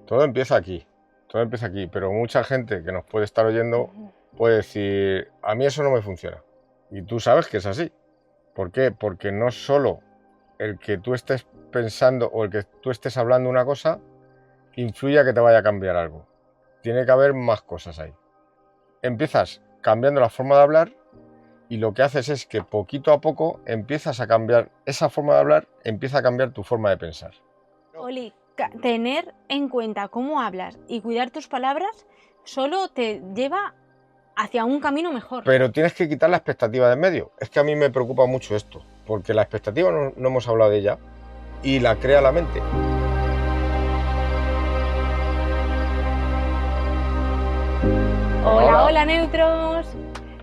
Todo empieza aquí, pero mucha gente que nos puede estar oyendo puede decir, a mí eso no me funciona. Y tú sabes que es así. ¿Por qué? Porque no solo el que tú estés pensando o el que tú estés hablando una cosa influye a que te vaya a cambiar algo. Tiene que haber más cosas ahí. Empiezas cambiando la forma de hablar y lo que haces es que poquito a poco empiezas a cambiar esa forma de hablar, empieza a cambiar tu forma de pensar. Oli, tener en cuenta cómo hablas y cuidar tus palabras solo te lleva hacia un camino mejor. Pero tienes que quitar la expectativa de en medio. Es que a mí me preocupa mucho esto, porque la expectativa no hemos hablado de ella y la crea la mente. Hola neutros,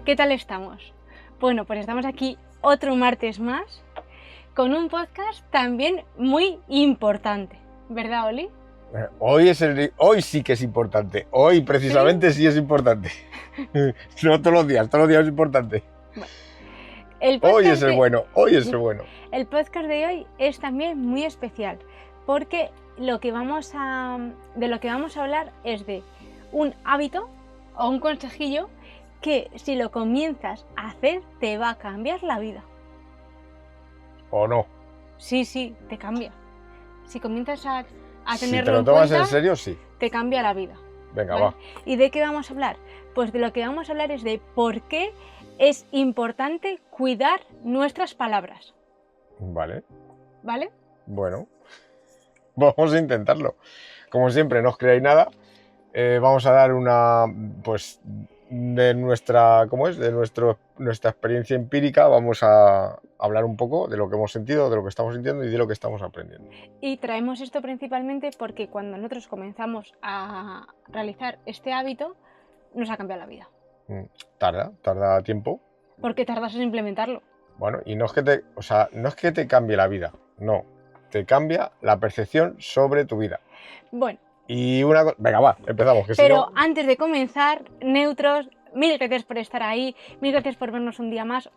¿qué tal estamos? Bueno, pues estamos aquí otro martes más con un podcast también muy importante, ¿verdad, Oli? Hoy sí que es importante, hoy precisamente sí es importante. No todos los días es importante. Bueno, hoy es el bueno. El podcast de hoy es también muy especial porque de lo que vamos a hablar es de un hábito o un consejillo que si lo comienzas a hacer te va a cambiar la vida. ¿O no? Sí, te cambia. Si comienzas a tenerlo en cuenta... Si te lo tomas en serio, sí. Te cambia la vida. Venga, ¿vale? va. ¿Y de qué vamos a hablar? Pues de lo que vamos a hablar es de por qué es importante cuidar nuestras palabras. Vale. ¿Vale? Bueno, vamos a intentarlo. Como siempre, no os creáis nada. Vamos a dar una, pues, de nuestra, nuestra experiencia empírica. Vamos a hablar un poco de lo que hemos sentido, de lo que estamos sintiendo y de lo que estamos aprendiendo. Y traemos esto principalmente porque cuando nosotros comenzamos a realizar este hábito, nos ha cambiado la vida. Tarda tiempo. Porque tardas en implementarlo. Bueno, y no es que te cambie la vida, no, te cambia la percepción sobre tu vida. Bueno. Y una cosa, venga, va, empezamos. Pero antes de comenzar, neutros, mil gracias por estar ahí, mil gracias por vernos un día más.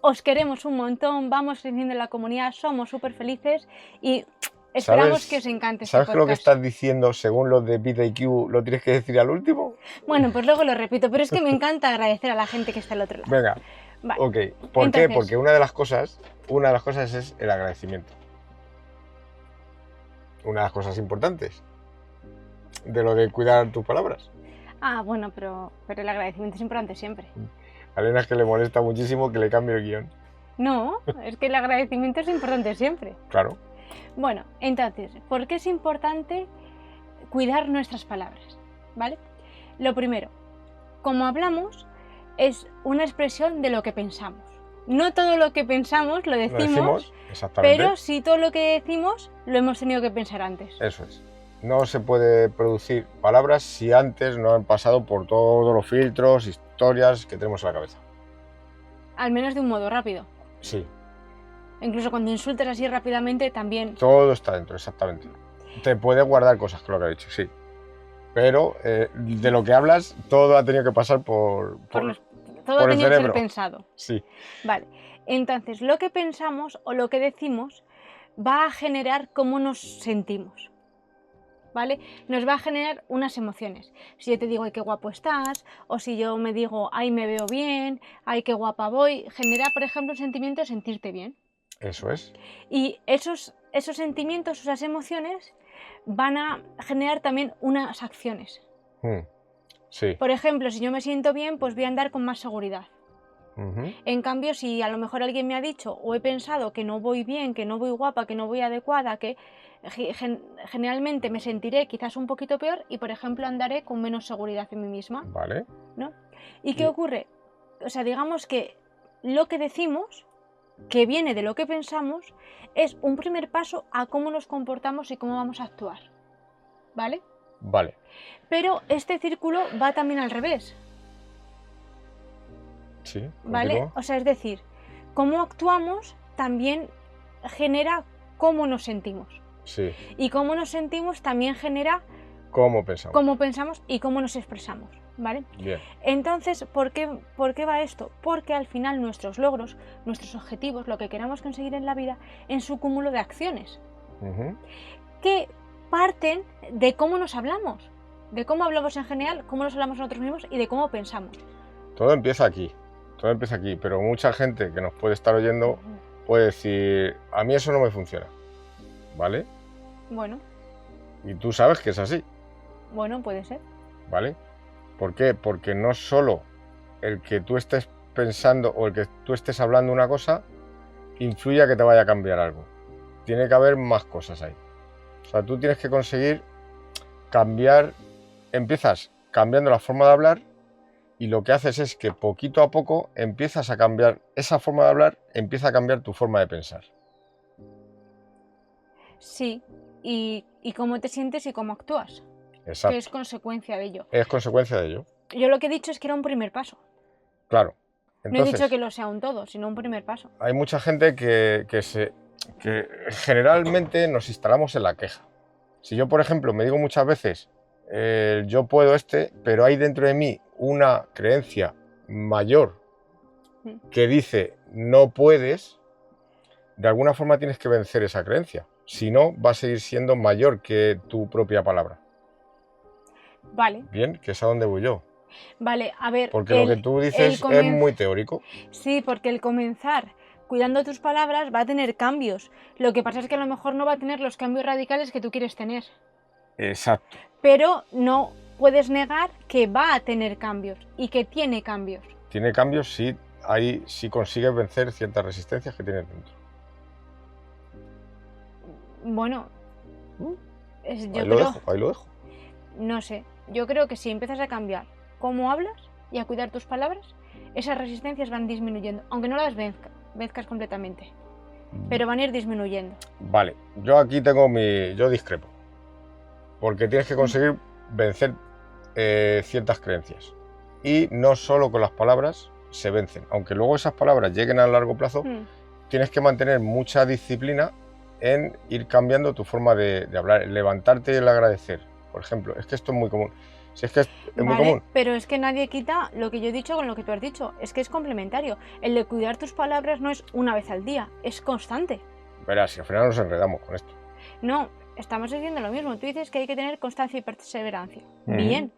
Os queremos un montón, vamos creciendo en la comunidad, somos súper felices y esperamos que os encante este podcast. ¿Sabes que lo que estás diciendo, según los de BTIQ, lo tienes que decir al último? Bueno, pues luego lo repito, pero es que me encanta agradecer a la gente que está al otro lado. Venga, vale. Ok. ¿Por qué? Porque una de las cosas es el agradecimiento. Una de las cosas importantes de lo de cuidar tus palabras. Bueno, pero el agradecimiento es importante siempre. A Elena es que le molesta muchísimo que le cambie el guión. No, es que el agradecimiento es importante siempre. Claro. Bueno, entonces, ¿por qué es importante cuidar nuestras palabras? ¿Vale? Lo primero, como hablamos, es una expresión de lo que pensamos. No todo lo que pensamos lo decimos, pero sí todo lo que decimos lo hemos tenido que pensar antes. Eso es. No se puede producir palabras si antes no han pasado por todos los filtros, historias que tenemos en la cabeza. Al menos de un modo rápido. Sí. Incluso cuando insultas así rápidamente también... Todo está dentro, exactamente. Te puedes guardar cosas, que lo que he dicho, sí. Pero de lo que hablas, todo ha tenido que pasar por todo ha tenido que ser pensado. Sí. Vale. Entonces, lo que pensamos o lo que decimos va a generar cómo nos sentimos. ¿Vale? Nos va a generar unas emociones. Si yo te digo, ay, qué guapo estás, o si yo me digo, ay, me veo bien, ay, qué guapa voy, genera, por ejemplo, un sentimiento de sentirte bien. Eso es. Y esos sentimientos, esas emociones, van a generar también unas acciones. Sí. Por ejemplo, si yo me siento bien, pues voy a andar con más seguridad. En cambio, si a lo mejor alguien me ha dicho o he pensado que no voy bien, que no voy guapa, que no voy adecuada, que generalmente me sentiré quizás un poquito peor y, por ejemplo, andaré con menos seguridad en mí misma. Vale. ¿No? ¿Y qué ocurre? O sea, digamos que lo que decimos, que viene de lo que pensamos, es un primer paso a cómo nos comportamos y cómo vamos a actuar. ¿Vale? Vale. Pero este círculo va también al revés. Sí. ¿Vale? Continúa. O sea, es decir, cómo actuamos también genera cómo nos sentimos. Sí. Y cómo nos sentimos también genera cómo pensamos y cómo nos expresamos. ¿Vale? Bien. Entonces, ¿por qué va esto? Porque al final nuestros logros, nuestros objetivos, lo que queramos conseguir en la vida, en su cúmulo de acciones. Uh-huh. Que parten de cómo nos hablamos, de cómo hablamos en general, cómo nos hablamos nosotros mismos y de cómo pensamos. Todo empieza aquí, pero mucha gente que nos puede estar oyendo puede decir, a mí eso no me funciona, ¿vale? Bueno. Y tú sabes que es así. Bueno, puede ser. ¿Vale? ¿Por qué? Porque no solo el que tú estés pensando o el que tú estés hablando una cosa influye a que te vaya a cambiar algo. Tiene que haber más cosas ahí. O sea, tú tienes que conseguir cambiar, empiezas cambiando la forma de hablar y lo que haces es que poquito a poco empiezas a cambiar esa forma de hablar, empieza a cambiar tu forma de pensar. Sí, y cómo te sientes y cómo actúas. Exacto. Que es consecuencia de ello. Es consecuencia de ello. Yo lo que he dicho es que era un primer paso. Claro. Entonces, no he dicho que lo sea un todo, sino un primer paso. Hay mucha gente que generalmente nos instalamos en la queja. Si yo, por ejemplo, me digo muchas veces, yo puedo pero hay dentro de mí una creencia mayor que dice, no puedes, de alguna forma tienes que vencer esa creencia. Si no, va a seguir siendo mayor que tu propia palabra. Vale. Bien, que es a donde voy yo. Vale, a ver... Porque lo que tú dices es muy teórico. Sí, porque el comenzar cuidando tus palabras va a tener cambios. Lo que pasa es que a lo mejor no va a tener los cambios radicales que tú quieres tener. Exacto. Pero no puedes negar que va a tener cambios y que tiene cambios. Tiene cambios si consigues vencer ciertas resistencias que tienes dentro. Bueno, ahí lo dejo. No sé, yo creo que si empiezas a cambiar cómo hablas y a cuidar tus palabras, esas resistencias van disminuyendo, aunque no las venzcas completamente, pero van a ir disminuyendo. Vale, yo aquí yo discrepo, porque tienes que conseguir vencer ciertas creencias y no solo con las palabras se vencen, aunque luego esas palabras lleguen a largo plazo, tienes que mantener mucha disciplina en ir cambiando tu forma de hablar, levantarte y el agradecer, por ejemplo. Es que esto es muy común. Si es que es muy común. Pero es que nadie quita lo que yo he dicho con lo que tú has dicho. Es que es complementario. El de cuidar tus palabras no es una vez al día, es constante. Verás, si al final nos enredamos con esto. No, estamos diciendo lo mismo. Tú dices que hay que tener constancia y perseverancia. Bien,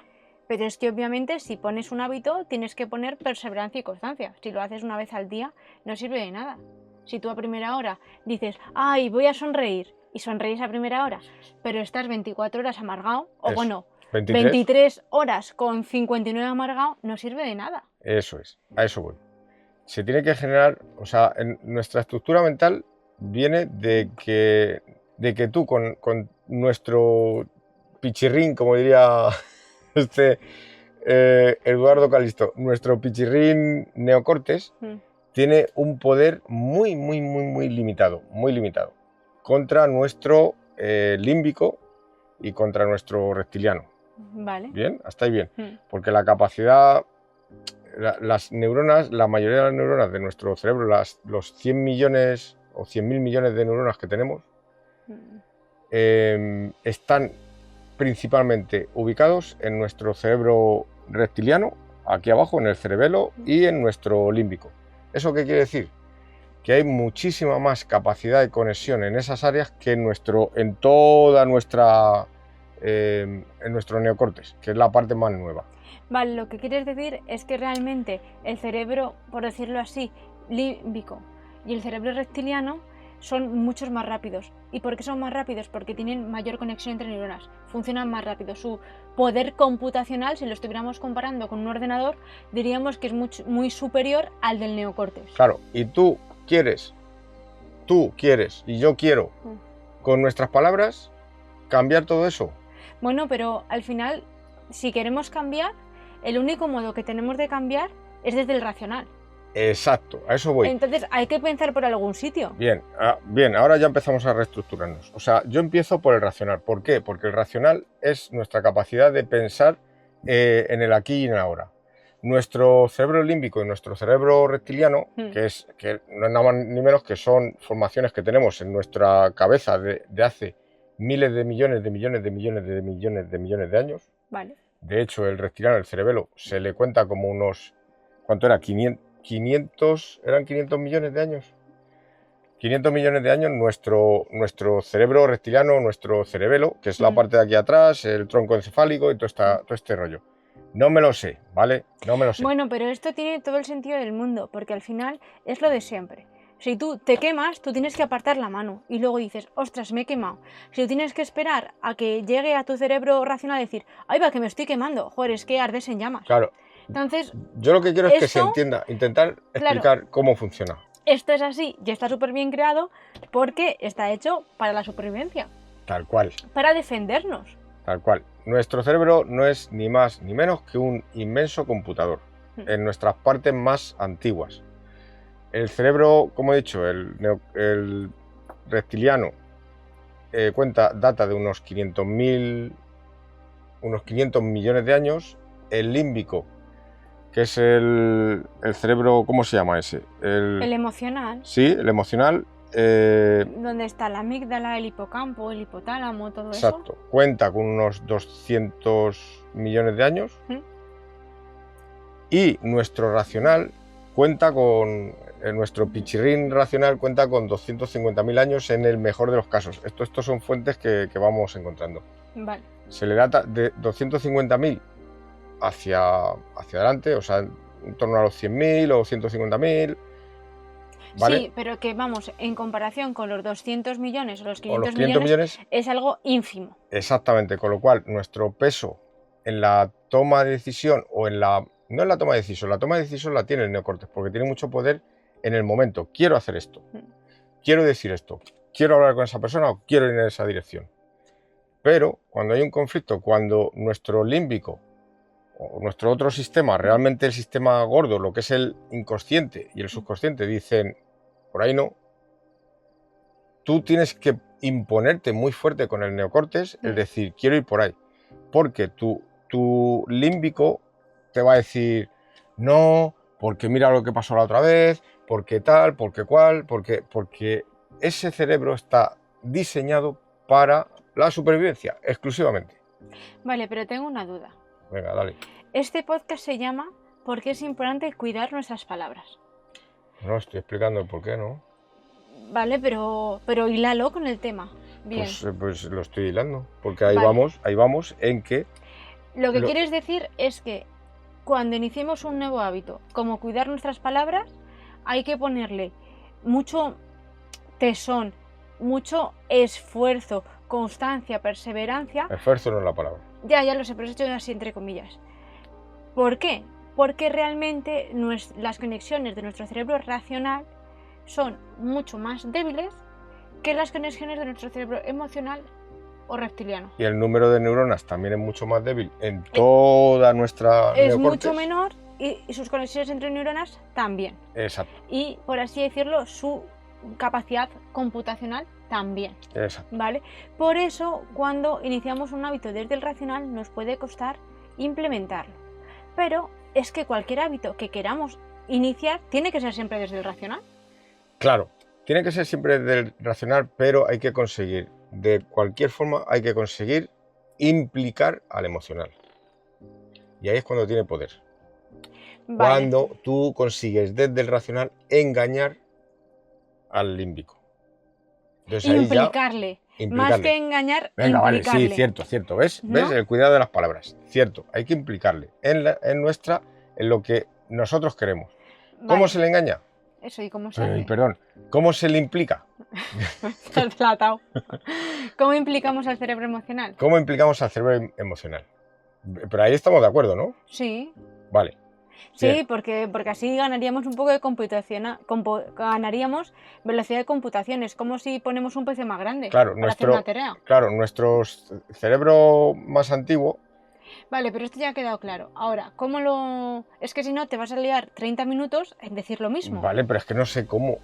pero es que obviamente si pones un hábito tienes que poner perseverancia y constancia. Si lo haces una vez al día no sirve de nada. Si tú a primera hora dices, ay, voy a sonreír, y sonreís a primera hora, pero estás 24 horas amargado, o bueno, 23 horas con 59 amargado, no sirve de nada. Eso es, a eso voy. Se tiene que generar, o sea, en nuestra estructura mental viene de que tú con nuestro pichirrín, como diría Eduardo Calisto, nuestro pichirrín neocortes, tiene un poder muy limitado, contra nuestro límbico y contra nuestro reptiliano. Vale. Bien, hasta ahí bien. Porque la capacidad, las neuronas, la mayoría de las neuronas de nuestro cerebro, los 100 millones o 100.000 millones de neuronas que tenemos, están principalmente ubicados en nuestro cerebro reptiliano, aquí abajo, en el cerebelo y en nuestro límbico. ¿Eso qué quiere decir? Que hay muchísima más capacidad de conexión en esas áreas que en nuestro neocortes, que es la parte más nueva. Vale, lo que quieres decir es que realmente el cerebro, por decirlo así, límbico y el cerebro reptiliano son muchos más rápidos. ¿Y por qué son más rápidos? Porque tienen mayor conexión entre neuronas, funcionan más rápido. Su poder computacional, si lo estuviéramos comparando con un ordenador, diríamos que es muy superior al del neocortes. Claro, y tú quieres y yo quiero, con nuestras palabras, cambiar todo eso. Bueno, pero al final, si queremos cambiar, el único modo que tenemos de cambiar es desde el racional. Exacto, a eso voy. Entonces hay que pensar por algún sitio. Bien, ahora ya empezamos a reestructurarnos. O sea, yo empiezo por el racional. ¿Por qué? Porque el racional es nuestra capacidad de pensar en el aquí y en el ahora. Nuestro cerebro límbico y nuestro cerebro reptiliano, que no es nada más ni menos que son formaciones que tenemos en nuestra cabeza de hace miles de millones de años. Vale. De hecho, el reptiliano, el cerebelo, se le cuenta como unos... ¿Cuánto era? ¿500? ¿Eran 500 millones de años? 500 millones de años nuestro cerebro reptiliano, nuestro cerebelo, que es la parte de aquí atrás, el tronco encefálico y todo este rollo. No me lo sé, ¿vale? No me lo sé. Bueno, pero esto tiene todo el sentido del mundo, porque al final es lo de siempre. Si tú te quemas, tú tienes que apartar la mano y luego dices, ostras, me he quemado. Si tú tienes que esperar a que llegue a tu cerebro racional y decir, ay, va, que me estoy quemando, joder, es que ardes en llamas. Claro. Entonces, yo lo que quiero es que se entienda, intentar explicar cómo funciona. Esto es así y está súper bien creado porque está hecho para la supervivencia. Tal cual. Para defendernos. Tal cual. Nuestro cerebro no es ni más ni menos que un inmenso computador en nuestras partes más antiguas. El cerebro, como he dicho, el reptiliano data de unos 500 millones de años. El límbico, que es el cerebro, ¿cómo se llama ese? El emocional. Sí, el emocional. Donde está la amígdala, el hipocampo, el hipotálamo, todo eso. Exacto. Cuenta con unos 200 millones de años. Y nuestro racional cuenta con... nuestro pichirrín racional cuenta con 250.000 años en el mejor de los casos. Estos son fuentes que vamos encontrando. Vale. Se le data de 250.000 hacia adelante, o sea, en torno a los 100.000 o 150.000. ¿Vale? Sí, pero que vamos, en comparación con los 200 millones o los 500, 500 millones es algo ínfimo. Exactamente, con lo cual nuestro peso en la toma de decisión o en la... No en la toma de decisión la tiene el neocórtex porque tiene mucho poder en el momento. Quiero hacer esto, quiero decir esto, quiero hablar con esa persona o quiero ir en esa dirección. Pero cuando hay un conflicto, cuando nuestro límbico o nuestro otro sistema, realmente el sistema gordo, lo que es el inconsciente y el subconsciente, dicen, por ahí no, tú tienes que imponerte muy fuerte con el neocórtex, es decir, quiero ir por ahí, porque tu límbico te va a decir, no, porque mira lo que pasó la otra vez, porque tal, porque cual, porque ese cerebro está diseñado para la supervivencia, exclusivamente. Vale, pero tengo una duda. Venga, dale. Este podcast se llama ¿Por qué es importante cuidar nuestras palabras? No, estoy explicando el por qué, ¿no? Vale, pero hílalo con el tema. Bien. Pues lo estoy hilando, porque ahí vamos en que... Lo que quieres decir es que cuando iniciemos un nuevo hábito, como cuidar nuestras palabras, hay que ponerle mucho tesón, mucho esfuerzo, constancia, perseverancia. Esfuerzo no es la palabra. Ya lo sé, pero he hecho así entre comillas. ¿Por qué? Porque realmente las conexiones de nuestro cerebro racional son mucho más débiles que las conexiones de nuestro cerebro emocional o reptiliano. Y el número de neuronas también es mucho más débil en toda nuestra es neocórtex. Mucho menor y sus conexiones entre neuronas también. Exacto. Y por así decirlo, su capacidad computacional también. Exacto. ¿Vale? Por eso, cuando iniciamos un hábito desde el racional, nos puede costar implementarlo. Pero es que cualquier hábito que queramos iniciar tiene que ser siempre desde el racional. Claro, tiene que ser siempre desde el racional, pero hay que conseguir, de cualquier forma, hay que conseguir implicar al emocional. Y ahí es cuando tiene poder. Vale. Cuando tú consigues desde el racional engañar al límbico. Entonces, implicarle. Más que engañar, venga, implicarle. Vale, sí, cierto. ¿Ves? ¿No? ¿Ves? El cuidado de las palabras. Cierto, hay que implicarle en lo que nosotros queremos. Vale. ¿Cómo se le engaña? Eso, ¿y cómo se hace? Perdón, ¿cómo se le implica? Estás platado. ¿Cómo implicamos al cerebro emocional? ¿Cómo implicamos al cerebro emocional? Pero ahí estamos de acuerdo, ¿no? Sí. Vale. Sí, porque así ganaríamos un poco de computación, ganaríamos velocidad de computación. Es como si ponemos un PC más grande para hacer una tarea. Claro, nuestro cerebro más antiguo... Vale, pero esto ya ha quedado claro. Ahora, ¿cómo lo...? Es que si no, te vas a liar 30 minutos en decir lo mismo. Vale, pero es que no sé cómo.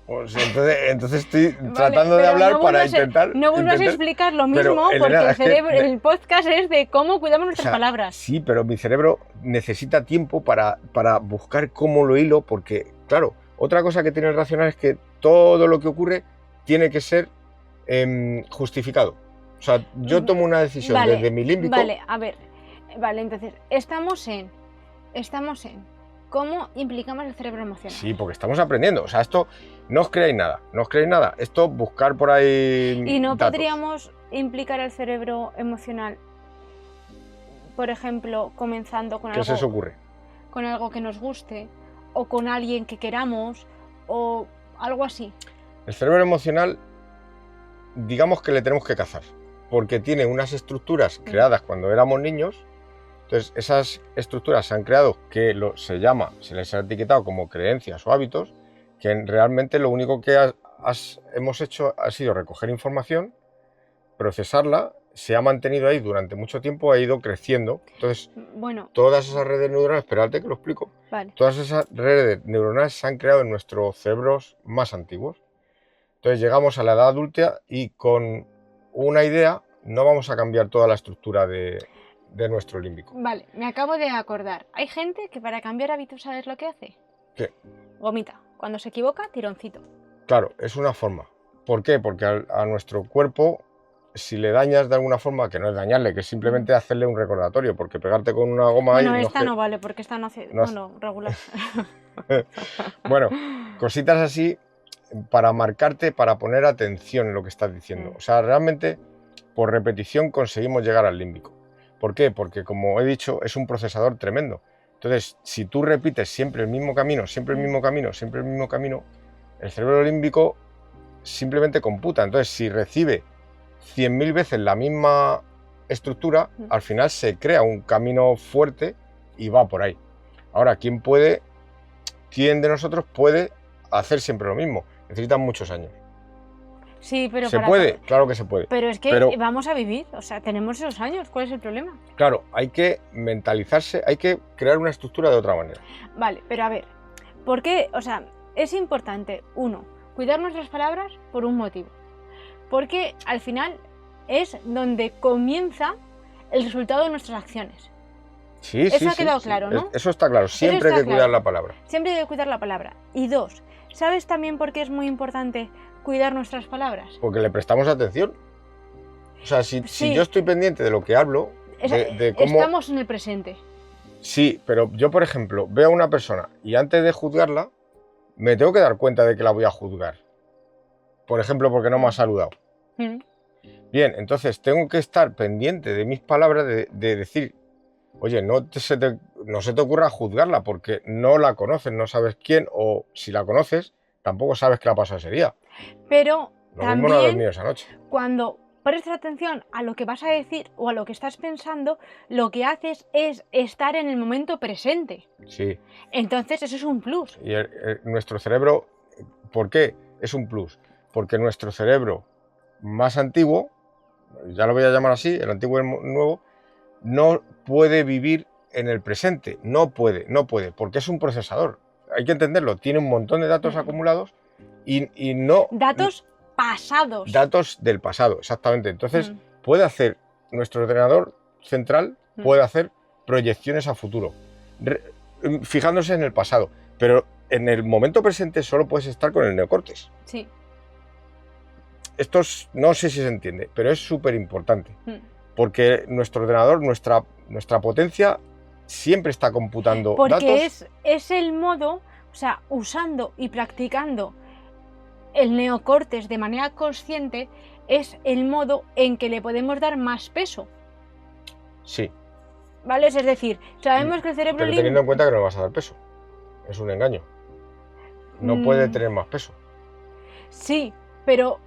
O sea, entonces estoy tratando de hablar para intentar... No vuelvas a explicar lo mismo, porque el podcast es de cómo cuidamos nuestras palabras. Sí, pero mi cerebro necesita tiempo para buscar cómo lo hilo, porque, claro, otra cosa que tiene el racional es que todo lo que ocurre tiene que ser justificado. O sea, yo tomo una decisión desde mi límbico... Vale, a ver, entonces, estamos en cómo implicamos el cerebro emocional. Sí, porque estamos aprendiendo. O sea, esto no os creáis nada, no os creáis nada. Esto buscar por ahí Y no datos. podríamos implicar el cerebro emocional, por ejemplo, comenzando con ¿Qué se os algo, ocurre? con algo que nos guste, o con alguien que queramos, o algo así. El cerebro emocional, digamos que le tenemos que cazar, porque tiene unas estructuras creadas cuando éramos niños. Entonces, esas estructuras se han creado que se les ha etiquetado como creencias o hábitos, que realmente lo único que hemos hecho ha sido recoger información, procesarla, se ha mantenido ahí durante mucho tiempo, ha ido creciendo. Entonces, Bueno, todas esas redes neuronales, espérate que lo explico, vale. todas esas redes neuronales se han creado en nuestros cerebros más antiguos. Entonces llegamos a la edad adulta y con una idea no vamos a cambiar toda la estructura de nuestro límbico. Vale, me acabo de acordar. Hay gente que para cambiar hábitos, ¿sabes lo que hace? ¿Qué? Vomita. Cuando se equivoca, tironcito. Claro, es una forma. ¿Por qué? Porque a nuestro cuerpo, si le dañas de alguna forma, que no es dañarle, que es simplemente hacerle un recordatorio, porque pegarte con una goma Bueno, ahí... esta no vale, porque esta no hace... No, regular. Bueno, cositas así para marcarte, para poner atención en lo que estás diciendo. O sea, realmente por repetición conseguimos llegar al límbico. ¿Por qué? Porque, como he dicho, es un procesador tremendo. Entonces, si tú repites siempre el mismo camino, siempre el mismo camino, siempre el mismo camino, el cerebro límbico simplemente computa. Entonces, si recibe 100.000 veces la misma estructura, al final se crea un camino fuerte y va por ahí. Ahora, ¿quién de nosotros puede hacer siempre lo mismo? Necesitan muchos años. Sí, pero ¿Se puede? Claro que se puede. Pero es que vamos a vivir, o sea, tenemos esos años, ¿cuál es el problema? Claro, hay que mentalizarse, hay que crear una estructura de otra manera. Vale, pero a ver, ¿por qué? O sea, es importante, uno, cuidar nuestras palabras por un motivo. Porque al final es donde comienza el resultado de nuestras acciones. Sí, Eso ha quedado claro, ¿no? Eso está claro, siempre hay que cuidar la palabra. Siempre hay que cuidar la palabra. Y dos, ¿sabes también por qué es muy importante cuidar nuestras palabras? Porque le prestamos atención. O sea, si yo estoy pendiente de lo que hablo, de cómo... Estamos en el presente. Sí, pero yo, por ejemplo, veo a una persona y antes de juzgarla, me tengo que dar cuenta de que la voy a juzgar. Por ejemplo, porque no me ha saludado. Bien, entonces tengo que estar pendiente de mis palabras, de decir, oye, no se te ocurra juzgarla porque no la conoces, no sabes quién, o si la conoces, tampoco sabes qué le ha pasado ese día. Pero lo mismo no ha dormido esa noche. Cuando prestas atención a lo que vas a decir o a lo que estás pensando, lo que haces es estar en el momento presente. Sí. Entonces eso es un plus. Y nuestro cerebro, ¿por qué es un plus? Porque nuestro cerebro más antiguo, ya lo voy a llamar así, el antiguo y el nuevo, no puede vivir en el presente, no puede, porque es un procesador. Hay que entenderlo, tiene un montón de datos acumulados y no... Datos pasados. Datos del pasado, exactamente. Entonces, puede hacer, nuestro ordenador central puede hacer proyecciones a futuro, fijándose en el pasado, pero en el momento presente solo puedes estar con el neocórtex. Sí. Esto no sé si se entiende, pero es súper importante. Porque nuestro ordenador, nuestra potencia, siempre está computando datos. Porque es el modo, o sea, usando y practicando el neocórtex de manera consciente, es el modo en que le podemos dar más peso. Sí. ¿Vale? Es decir, sabemos que el cerebro... Pero teniendo en cuenta que no le vas a dar peso. Es un engaño. No puede tener más peso. Sí, pero...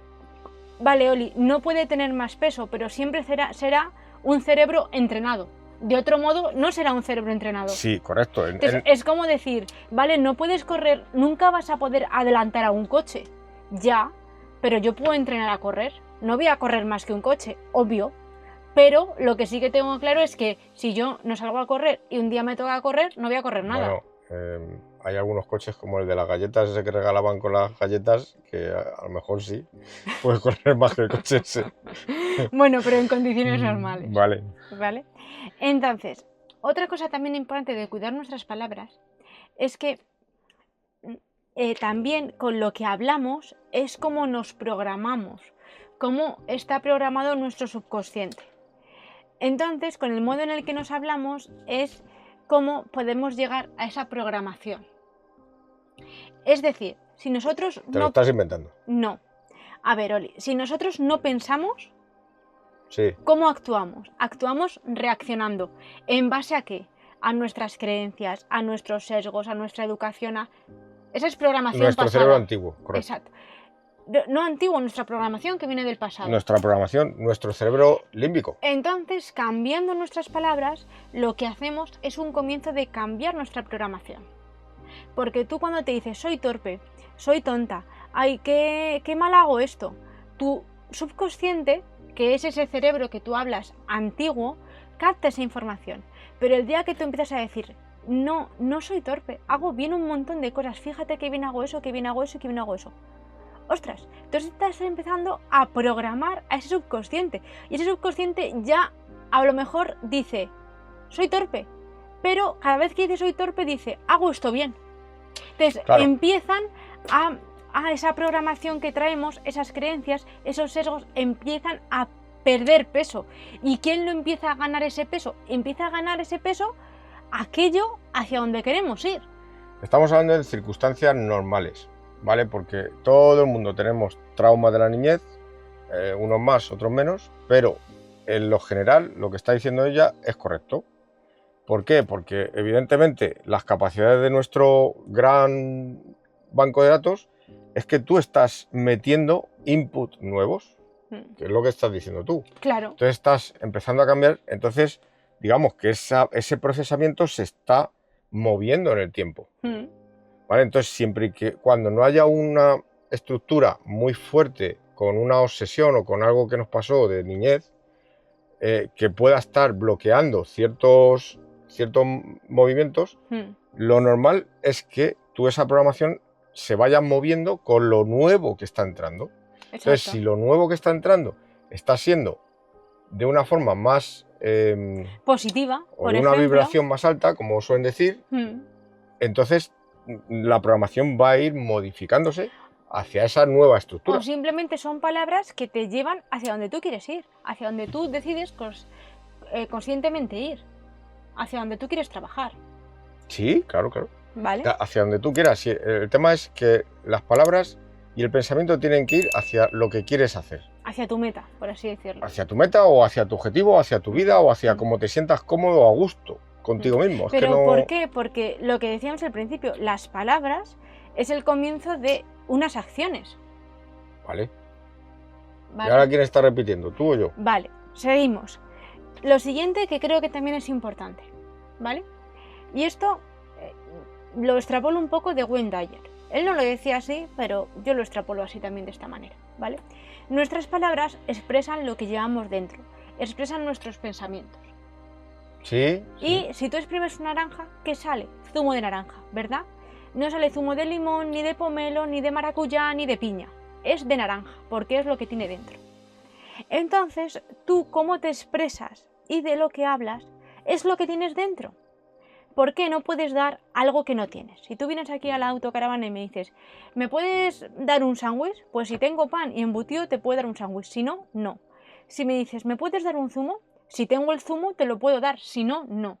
Vale, Oli, no puede tener más peso, pero siempre será un cerebro entrenado. De otro modo, no será un cerebro entrenado. Sí, correcto. Entonces, es como decir, vale, no puedes correr, nunca vas a poder adelantar a un coche. Ya, pero yo puedo entrenar a correr. No voy a correr más que un coche, obvio. Pero lo que sí que tengo claro es que si yo no salgo a correr y un día me toca correr, no voy a correr nada. Bueno, hay algunos coches como el de las galletas, ese que regalaban con las galletas, que a lo mejor sí, puedes correr más que el coche ese. Bueno, pero en condiciones normales. Vale. ¿Vale? Entonces, otra cosa también importante de cuidar nuestras palabras es que también con lo que hablamos es cómo nos programamos, cómo está programado nuestro subconsciente. Entonces, con el modo en el que nos hablamos es cómo podemos llegar a esa programación. Es decir, si nosotros Te lo estás inventando. No. A ver, Oli, si nosotros no pensamos, Sí. ¿cómo actuamos? Actuamos reaccionando. ¿En base a qué? A nuestras creencias, a nuestros sesgos, a nuestra educación. Esa es programación Nuestro pasada. cerebro antiguo, correcto. Exacto. No antiguo, nuestra programación que viene del pasado. Nuestra programación, nuestro cerebro límbico. Entonces, cambiando nuestras palabras, lo que hacemos es un comienzo de cambiar nuestra programación. Porque tú cuando te dices soy torpe, soy tonta, ay, qué mal hago esto, tu subconsciente, que es ese cerebro que tú hablas antiguo, capta esa información. Pero el día que tú empiezas a decir, no soy torpe, hago bien un montón de cosas, fíjate que bien hago eso, que bien hago eso y que bien hago eso. Ostras, entonces estás empezando a programar a ese subconsciente. Y ese subconsciente ya a lo mejor dice, soy torpe. Pero cada vez que dice soy torpe dice, hago esto bien. Entonces Claro. empiezan a esa programación que traemos, esas creencias, esos sesgos empiezan a perder peso. ¿Y quién lo empieza a ganar ese peso? Empieza a ganar ese peso aquello hacia donde queremos ir. Estamos hablando de circunstancias normales, ¿vale? Porque todo el mundo tenemos traumas de la niñez, unos más, otros menos, pero en lo general lo que está diciendo ella es correcto. ¿Por qué? Porque evidentemente las capacidades de nuestro gran banco de datos es que tú estás metiendo input nuevos, que es lo que estás diciendo tú. Claro. Entonces estás empezando a cambiar, entonces digamos que ese procesamiento se está moviendo en el tiempo. ¿Vale? Entonces siempre que cuando no haya una estructura muy fuerte con una obsesión o con algo que nos pasó de niñez, que pueda estar bloqueando ciertos movimientos, lo normal es que tú esa programación se vaya moviendo con lo nuevo que está entrando. Exacto. Entonces, si lo nuevo que está entrando está siendo de una forma más positiva, o por de una ejemplo, vibración más alta, como suelen decir, entonces la programación va a ir modificándose hacia esa nueva estructura. o simplemente son palabras que te llevan hacia donde tú quieres ir, hacia donde tú decides conscientemente ir, hacia donde tú quieres trabajar. Sí, claro, claro. ¿Vale? Hacia donde tú quieras. Sí, el tema es que las palabras y el pensamiento tienen que ir hacia lo que quieres hacer. Hacia tu meta, por así decirlo. Hacia tu meta o hacia tu objetivo, o hacia tu vida o hacia cómo te sientas cómodo o a gusto contigo mismo. Es Pero que no... ¿por qué? Porque lo que decíamos al principio, las palabras es el comienzo de unas acciones. Vale. ¿Vale? ¿Y ahora quién está repitiendo, tú o yo? Vale, seguimos. Lo siguiente que creo que también es importante, ¿vale? Y esto lo extrapolo un poco de Wayne Dyer. Él no lo decía así, pero yo lo extrapolo así también de esta manera, ¿vale? Nuestras palabras expresan lo que llevamos dentro, expresan nuestros pensamientos. Sí. Y si tú exprimes una naranja, ¿qué sale? Zumo de naranja, ¿verdad? No sale zumo de limón, ni de pomelo, ni de maracuyá, ni de piña. Es de naranja, porque es lo que tiene dentro. Entonces, tú cómo te expresas y de lo que hablas es lo que tienes dentro. ¿Por qué no puedes dar algo que no tienes? Si tú vienes aquí a la autocaravana y me dices, ¿me puedes dar un sándwich? Pues si tengo pan y embutido te puedo dar un sándwich, si no, no. Si me dices, ¿me puedes dar un zumo? Si tengo el zumo te lo puedo dar, si no, no.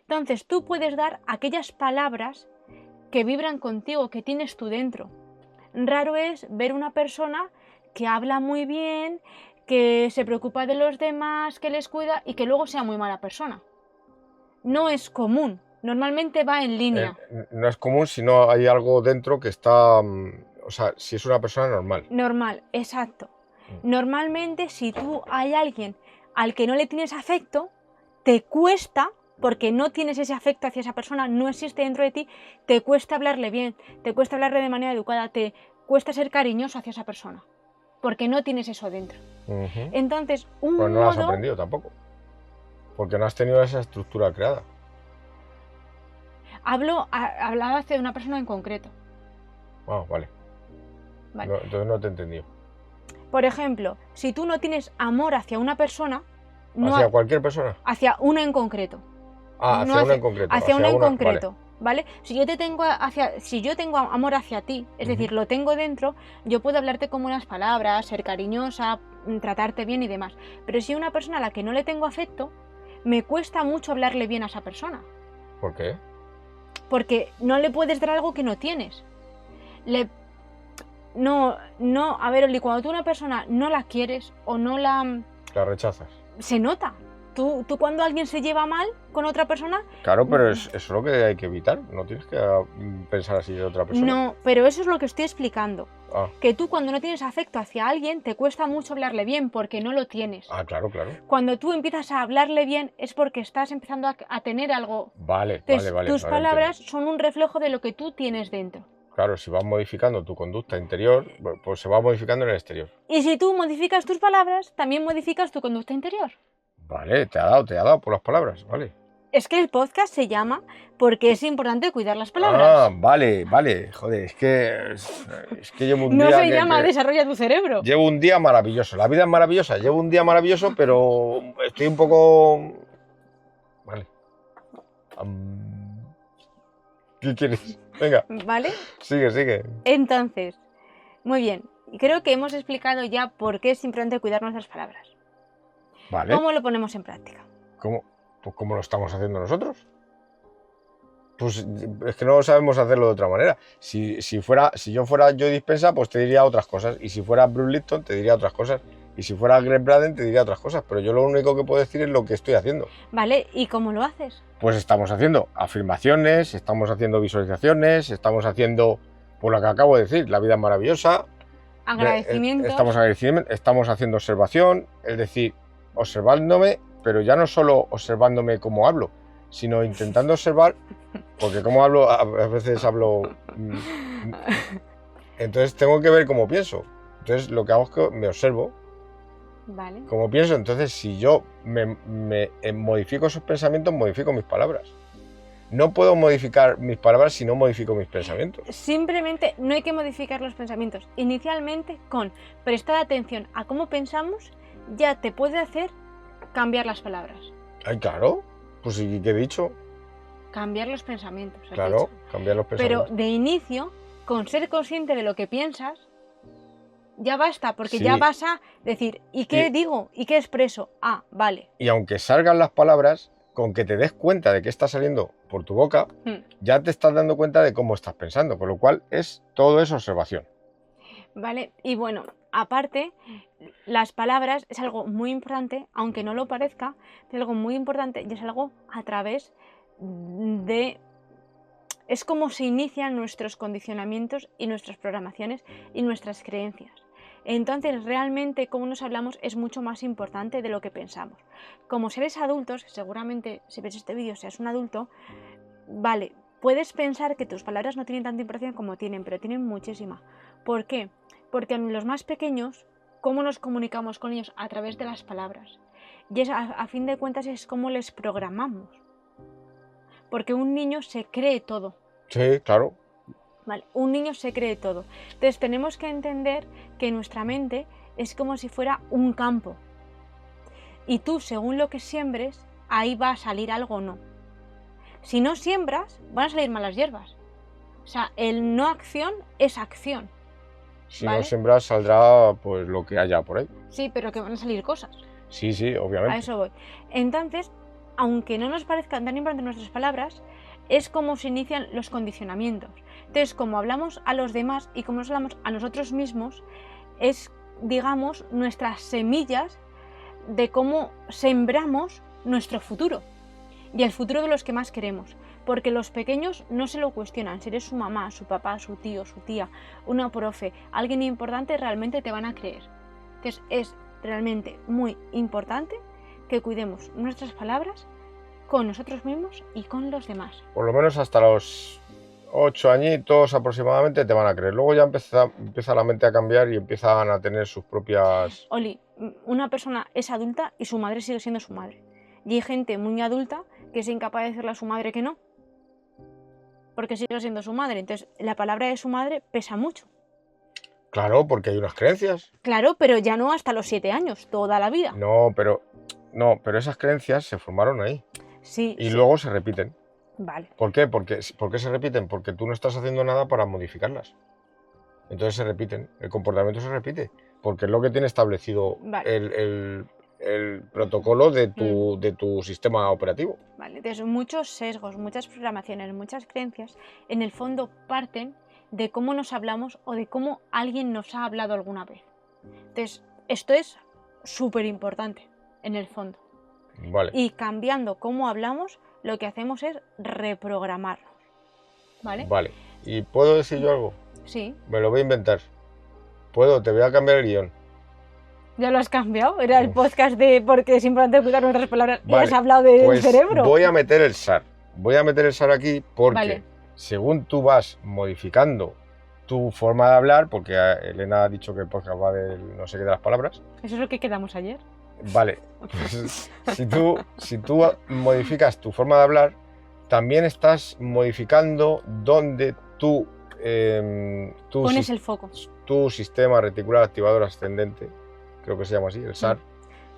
Entonces tú puedes dar aquellas palabras que vibran contigo, que tienes tú dentro. Raro es ver una persona que habla muy bien, que se preocupa de los demás, que les cuida y que luego sea muy mala persona. No es común. Normalmente va en línea. No es común si no hay algo dentro que está... o sea, si es una persona normal. Normal, exacto. Normalmente si tú hay alguien al que no le tienes afecto, te cuesta, porque no tienes ese afecto hacia esa persona, no existe dentro de ti, te cuesta hablarle bien, te cuesta hablarle de manera educada, te cuesta ser cariñoso hacia esa persona, porque no tienes eso dentro. Entonces, un Pues no lo has modo... aprendido tampoco, porque no has tenido esa estructura creada. Hablaba hacia una persona en concreto. Ah, vale. Vale. No, entonces no te he entendido. Por ejemplo, si tú no tienes amor hacia una persona... ¿Hacia cualquier persona? Hacia una en concreto. Ah, hacia una en concreto. Hacia una en una, concreto, ¿vale? Si yo tengo amor hacia ti, es decir, lo tengo dentro, yo puedo hablarte con buenas palabras, ser cariñosa, tratarte bien y demás. Pero si hay una persona a la que no le tengo afecto, me cuesta mucho hablarle bien a esa persona. ¿Por qué? Porque no le puedes dar algo que no tienes. A ver, Oli, cuando tú a una persona no la quieres o no la... La rechazas. Se nota. Tú cuando alguien se lleva mal con otra persona... Claro, pero eso es lo que hay que evitar. No tienes que pensar así de otra persona. No, pero eso es lo que estoy explicando. Ah, Que tú cuando no tienes afecto hacia alguien te cuesta mucho hablarle bien porque no lo tienes. claro. Cuando tú empiezas a hablarle bien es porque estás empezando a tener algo. Vale. Tus ahora palabras entiendo. son un reflejo de lo que tú tienes dentro. Claro, si vas modificando tu conducta interior, pues se va modificando en el exterior. Y si tú modificas tus palabras, también modificas tu conducta interior. Vale, te ha dado por las palabras, vale. Es que el podcast se llama Porque es importante cuidar las palabras. Vale, joder, es que llevo un No día se llama Desarrolla tu cerebro. llevo un día maravilloso, la vida es maravillosa, llevo un día maravilloso, pero estoy un poco... Vale. ¿Qué quieres? Venga, ¿Vale? sigue. Entonces, muy bien. Creo que hemos explicado ya por qué es importante cuidar nuestras palabras. Vale. ¿Cómo lo ponemos en práctica? ¿Cómo? Pues ¿cómo lo estamos haciendo nosotros? Pues es que no sabemos hacerlo de otra manera. Si yo fuera Joe Dispenza, pues te diría otras cosas. Y si fuera Bruce Lipton, te diría otras cosas. Y si fuera Greg Braden, te diría otras cosas. Pero yo lo único que puedo decir es lo que estoy haciendo. ¿Vale? ¿Y cómo lo haces? Pues estamos haciendo afirmaciones, estamos haciendo visualizaciones, estamos haciendo, por lo que acabo de decir, la vida es maravillosa. Agradecimientos. Estamos haciendo observación, es decir, observándome, pero ya no solo observándome cómo hablo, sino intentando observar, porque como hablo, a veces hablo... Entonces tengo que ver cómo pienso. Entonces lo que hago es que me observo. Vale. Como pienso, entonces si yo me modifico esos pensamientos, modifico mis palabras. No puedo modificar mis palabras si no modifico mis pensamientos. Simplemente no hay que modificar los pensamientos. Inicialmente, con prestar atención a cómo pensamos, ya te puede hacer cambiar las palabras. Ay, claro. Pues sí, ¿qué he dicho? Cambiar los pensamientos. Claro, cambiar los pensamientos. Pero de inicio, con ser consciente de lo que piensas, ya basta, porque Sí. ya vas a decir, ¿y qué digo? ¿Y qué expreso? Ah, vale. Y aunque salgan las palabras, con que te des cuenta de que está saliendo por tu boca, ya te estás dando cuenta de cómo estás pensando, con lo cual todo es observación. Vale, y bueno, aparte, las palabras es algo muy importante, aunque no lo parezca, es algo muy importante y es algo a través de... Es como se inician nuestros condicionamientos y nuestras programaciones y nuestras creencias. Entonces, realmente, cómo nos hablamos es mucho más importante de lo que pensamos. Como seres adultos, seguramente si ves este vídeo seas un adulto, vale, puedes pensar que tus palabras no tienen tanta importancia como tienen, pero tienen muchísima. ¿Por qué? Porque en los más pequeños, ¿cómo nos comunicamos con ellos? A través de las palabras. Y es, a fin de cuentas es cómo les programamos. Porque un niño se cree todo. Sí, claro. Vale, un niño se cree todo. Entonces tenemos que entender que nuestra mente es como si fuera un campo. Y tú, según lo que siembres, ahí va a salir algo o no. Si no siembras, van a salir malas hierbas. O sea, el no acción es acción. Si ¿vale? no sembras, saldrá pues lo que haya por ahí. Sí, pero que van a salir cosas. Sí, obviamente. A eso voy. Entonces, aunque no nos parezcan tan importantes nuestras palabras, es como se inician los condicionamientos. Entonces, como hablamos a los demás y como nos hablamos a nosotros mismos, es, digamos, nuestras semillas de cómo sembramos nuestro futuro y el futuro de los que más queremos. Porque los pequeños no se lo cuestionan. Si eres su mamá, su papá, su tío, su tía, una profe, alguien importante, realmente te van a creer. Entonces, es realmente muy importante que cuidemos nuestras palabras con nosotros mismos y con los demás. Por lo menos hasta los 8 añitos aproximadamente te van a creer. Luego ya empieza la mente a cambiar y empiezan a tener sus propias... Oli, una persona es adulta y su madre sigue siendo su madre. Y hay gente muy adulta que es incapaz de decirle a su madre que no, porque sigue siendo su madre. Entonces, la palabra de su madre pesa mucho. Claro, porque hay unas creencias. Claro, pero ya no hasta los 7 años, toda la vida. No, pero esas creencias se formaron ahí. Sí. Y luego se repiten. Vale. ¿Por qué? ¿Por qué se repiten? Porque tú no estás haciendo nada para modificarlas. Entonces se repiten. El comportamiento se repite. Porque es lo que tiene establecido el protocolo de tu sistema operativo. Vale. Entonces, muchos sesgos, muchas programaciones, muchas creencias, en el fondo parten de cómo nos hablamos o de cómo alguien nos ha hablado alguna vez. Entonces, esto es súper importante, en el fondo. Vale. Y cambiando cómo hablamos, lo que hacemos es reprogramarnos. ¿Vale? Vale. ¿Y puedo decir yo algo? Sí. Me lo voy a inventar. Puedo, te voy a cambiar el guión. ¿Ya lo has cambiado? Era el podcast de porque es importante cuidar nuestras palabras. Vale, Y has hablado del pues cerebro. Voy a meter el SAR. Voy a meter el SAR aquí porque Vale. según tú vas modificando tu forma de hablar, porque Elena ha dicho que el podcast va del no sé qué de las palabras. Eso es lo que quedamos ayer. Vale, pues, si tú modificas tu forma de hablar, también estás modificando donde Pones el foco. tu sistema reticular activador ascendente, creo que se llama así, el SAR,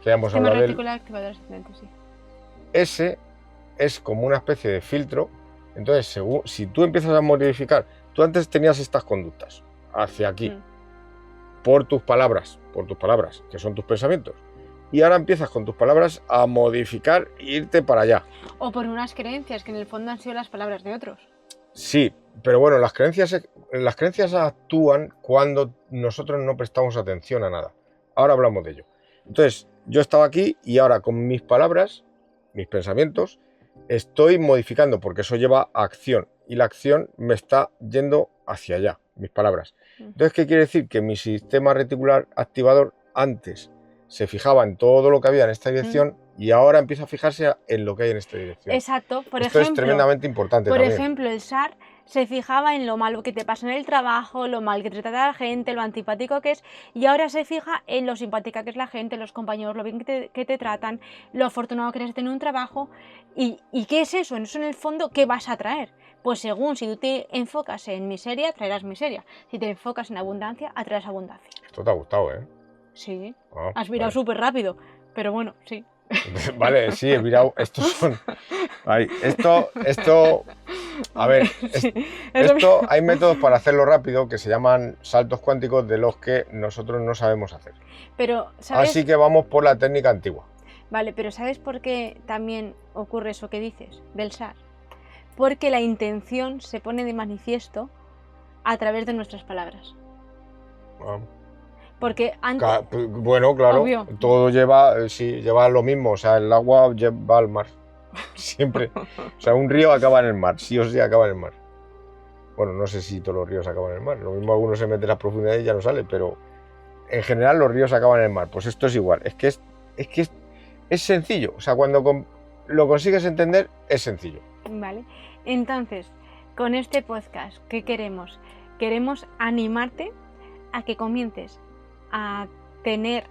que hemos Sistema hablado de él. reticular activador ascendente, sí. Ese es como una especie de filtro. Entonces, si tú empiezas a modificar, tú antes tenías estas conductas hacia aquí, por tus palabras, que son tus pensamientos. Y ahora empiezas con tus palabras a modificar e irte para allá. O por unas creencias que en el fondo han sido las palabras de otros. Sí, pero bueno, las creencias actúan cuando nosotros no prestamos atención a nada. Ahora hablamos de ello. Entonces, yo estaba aquí y ahora con mis palabras, mis pensamientos, estoy modificando porque eso lleva a acción y la acción me está yendo hacia allá, mis palabras. Entonces, ¿qué quiere decir? Que mi sistema reticular activador antes se fijaba en todo lo que había en esta dirección y ahora empieza a fijarse en lo que hay en esta dirección. Exacto. Esto es tremendamente importante por también. ejemplo, el SAR se fijaba en lo malo que te pasa en el trabajo, lo mal que te trata la gente, lo antipático que es, y ahora se fija en lo simpática que es la gente, los compañeros, lo bien que te tratan, lo afortunado que eres de tener un trabajo. ¿Y qué es eso? Eso en el fondo, ¿qué vas a traer? Pues según, si tú te enfocas en miseria, traerás miseria. Si te enfocas en abundancia, atraerás abundancia. Esto te ha gustado, ¿eh? Sí. Ah, has virado súper rápido, pero bueno, sí. Vale, sí, he mirado. Estos son. Ay, esto. A ver, Sí, esto hay métodos para hacerlo rápido que se llaman saltos cuánticos de los que nosotros no sabemos hacer. Pero, ¿sabes? Así que vamos por la técnica antigua. Vale, pero ¿sabes por qué también ocurre eso que dices del SAR? Porque la intención se pone de manifiesto a través de nuestras palabras. Ah. Porque antes... Bueno, claro, Obvio. todo lleva lo mismo, o sea, el agua va al mar, siempre. O sea, un río acaba en el mar, sí o sí acaba en el mar. Bueno, no sé si todos los ríos acaban en el mar, lo mismo algunos se meten a las profundidades y ya no sale, pero en general los ríos acaban en el mar, pues esto es igual, es que es sencillo, o sea, cuando lo consigues entender, es sencillo. Vale, entonces, con este podcast, ¿qué queremos? Queremos animarte a que comiences a tener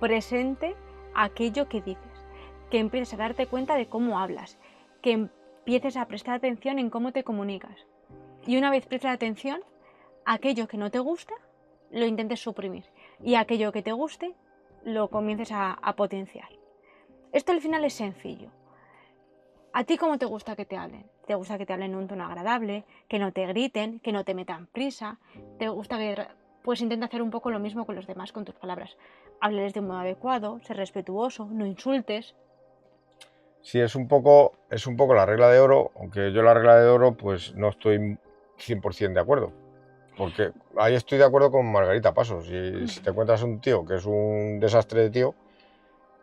presente aquello que dices, que empieces a darte cuenta de cómo hablas, que empieces a prestar atención en cómo te comunicas. Y una vez prestas atención, aquello que no te gusta, lo intentes suprimir. Y aquello que te guste, lo comiences a potenciar. Esto al final es sencillo. ¿A ti cómo te gusta que te hablen? ¿Te gusta que te hablen en un tono agradable? ¿Que no te griten? ¿Que no te metan prisa? ¿Te gusta que... Pues intenta hacer un poco lo mismo con los demás, con tus palabras. Háblales de un modo adecuado, ser respetuoso, no insultes. Sí, es un poco la regla de oro, aunque yo la regla de oro pues no estoy 100% de acuerdo. Porque ahí estoy de acuerdo con Margarita Pasos. Y si te encuentras un tío que es un desastre de tío,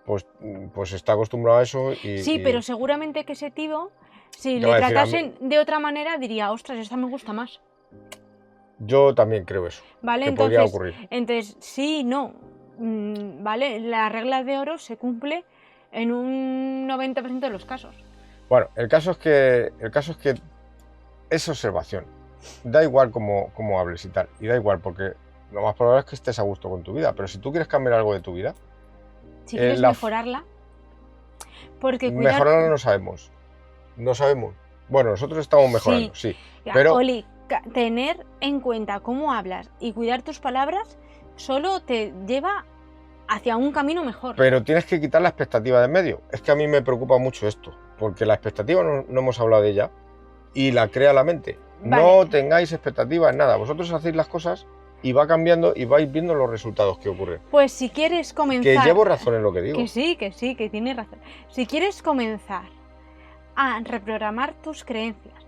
pues está acostumbrado a eso y... Sí, pero seguramente que ese tío, si te le va a decir, tratasen de otra manera, diría, ostras, esta me gusta más. Yo también creo eso. ¿Vale? Que podría ocurrir. Entonces, sí, no. ¿Vale? La regla de oro se cumple en un 90% de los casos. Bueno, el caso es que es observación. Da igual cómo hables y tal. Y da igual, porque lo más probable es que estés a gusto con tu vida. Pero si tú quieres cambiar algo de tu vida... Si quieres mejorarla... Porque mejorarla no sabemos. No sabemos. Bueno, nosotros estamos mejorando, sí. Pero... Oli, tener en cuenta cómo hablas y cuidar tus palabras solo te lleva hacia un camino mejor. Pero tienes que quitar la expectativa de en medio. Es que a mí me preocupa mucho esto, porque la expectativa no hemos hablado de ella y la crea la mente. Vale. No tengáis expectativas en nada. Vosotros hacéis las cosas y va cambiando y vais viendo los resultados que ocurren. Pues si quieres comenzar... Que llevo razón en lo que digo. Que sí, que tienes razón. Si quieres comenzar a reprogramar tus creencias.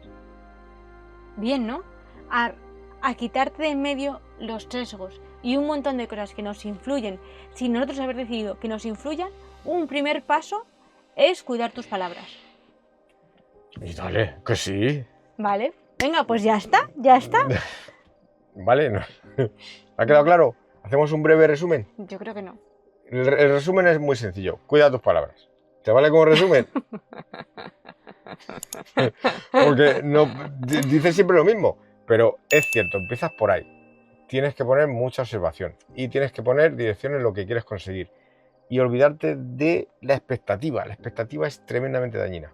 Bien, ¿no? A quitarte de en medio los sesgos y un montón de cosas que nos influyen. Sin nosotros haber decidido que nos influyan, un primer paso es cuidar tus palabras. Y dale, que sí. Vale, venga, pues ya está. Vale, no. ¿Ha quedado claro? ¿Hacemos un breve resumen? Yo creo que no. El resumen es muy sencillo. Cuida tus palabras. ¿Te vale como resumen? Porque no, dices siempre lo mismo, pero es cierto, empiezas por ahí. Tienes que poner mucha observación y tienes que poner dirección en lo que quieres conseguir y olvidarte de la expectativa. La expectativa es tremendamente dañina.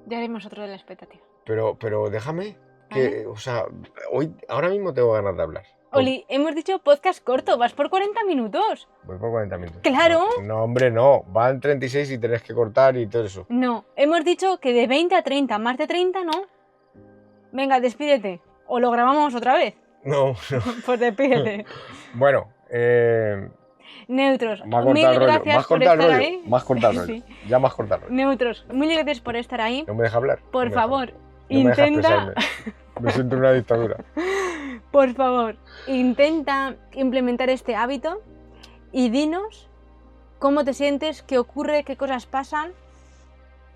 Ya haremos otro de la expectativa. Pero déjame que, o sea, ahora mismo tengo ganas de hablar. Oli, hemos dicho podcast corto, vas por 40 minutos. Voy por 40 minutos. ¡Claro! No, hombre, no. Van 36 y tenés que cortar y todo eso. No, hemos dicho que de 20 a 30, más de 30 no. Venga, despídete. O lo grabamos otra vez. No. Pues despídete. Bueno, Neutros, mil gracias por estar ahí. Más cortar el rollo. Sí. Ya más cortar el rollo. Neutros, mil gracias por estar ahí. No me deja hablar. Por favor, No me deja intenta... expresarme. Me siento en una dictadura. Por favor, intenta implementar este hábito y dinos cómo te sientes, qué ocurre, qué cosas pasan.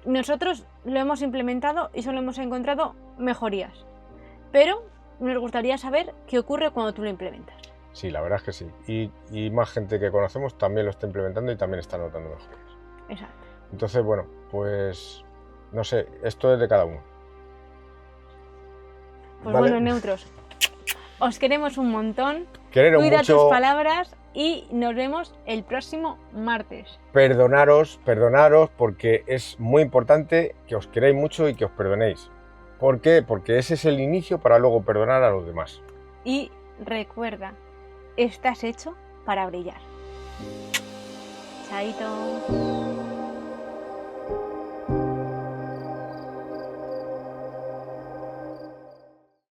Nosotros lo hemos implementado y solo hemos encontrado mejorías. Pero nos gustaría saber qué ocurre cuando tú lo implementas. Sí, la verdad es que sí. Y más gente que conocemos también lo está implementando y también está notando mejorías. Exacto. Entonces, bueno, pues no sé, esto es de cada uno. Pues ¿vale? bueno, neutros, os queremos un montón. Quereros Cuida mucho. tus palabras y nos vemos el próximo martes. Perdonaros porque es muy importante que os queráis mucho y que os perdonéis. ¿Por qué? Porque ese es el inicio para luego perdonar a los demás. Y recuerda, estás hecho para brillar. Chaito.